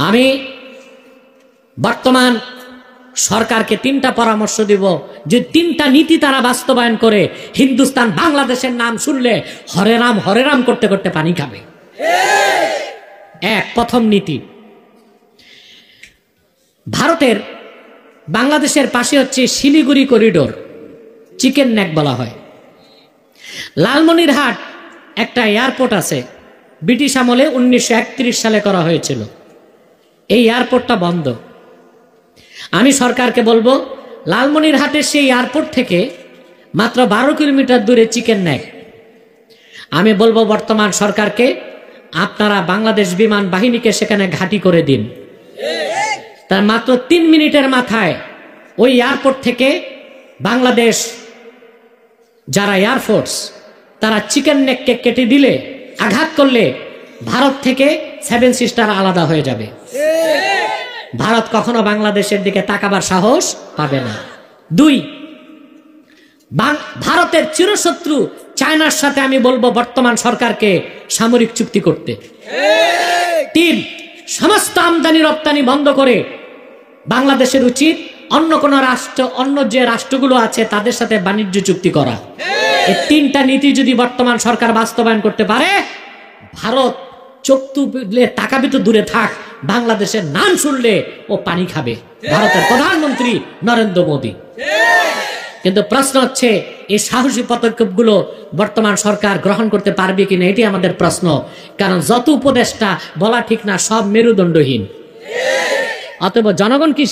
আমি বর্তমান সরকারকে তিনটা পরামর্শ দিব যে তিনটা নীতি তারা বাস্তবায়ন করে হিন্দুস্তান বাংলাদেশের নাম শুনলে হরে রাম করতে করতে পানি খাবে। এক, প্রথম নীতি, ভারতের বাংলাদেশের পাশে হচ্ছে শিলিগুড়ি করিডোর, চিকেন নেক বলা হয়। লালমনিরহাট একটা এয়ারপোর্ট আছে, ব্রিটিশ আমলে 1931 সালে করা হয়েছিল। এই এয়ারপোর্টটা বন্ধ। আমি সরকারকে বলবো লালমনিরহাটের সেই এয়ারপোর্ট থেকে মাত্র 12 কিলোমিটার দূরে চিকেন নেক। আমি বলবো বর্তমান সরকারকে আপনারা বাংলাদেশ বিমান বাহিনীকে সেখানে ঘাঁটি করে দিন। তার মাত্র 3 মিনিটের মাথায় ওই এয়ারপোর্ট থেকে বাংলাদেশ যারা এয়ারফোর্স তারা চিকেন নেককে কেটে দিলে, আঘাত করলে ভারত থেকে 7 সিস্টার আলাদা হয়ে যাবে। ভারত কখনো বাংলাদেশের দিকে তাকাবার সাহস পাবে না। 2, ভারতের চিরশত্রু চায়নার সাথে আমি বলবো বর্তমান সরকারকে সামরিক চুক্তি করতে। 3, সমস্ত আমদানি রপ্তানি বন্ধ করে বাংলাদেশের উচিত অন্য কোন রাষ্ট্র, অন্য যে রাষ্ট্রগুলো আছে তাদের সাথে বাণিজ্য চুক্তি করা। এই 3টা নীতি যদি বর্তমান সরকার বাস্তবায়ন করতে পারে, ভারত চোখ তুলে তাকাবে তো দূরে থাক, বাংলাদেশের নাম শুনলে ও পানি খাবে, ভারতের প্রধানমন্ত্রী নরেন্দ্র মোদী। কিন্তু প্রশ্ন হচ্ছে এই সাহসী পদক্ষেপগুলো বর্তমান সরকার গ্রহণ করতে পারবে কিনা, এটি আমাদের প্রশ্ন। কারণ যত উপদেষ্টা বলা ঠিক না, সব মেরুদণ্ডহীন। অতএব জনগণ কি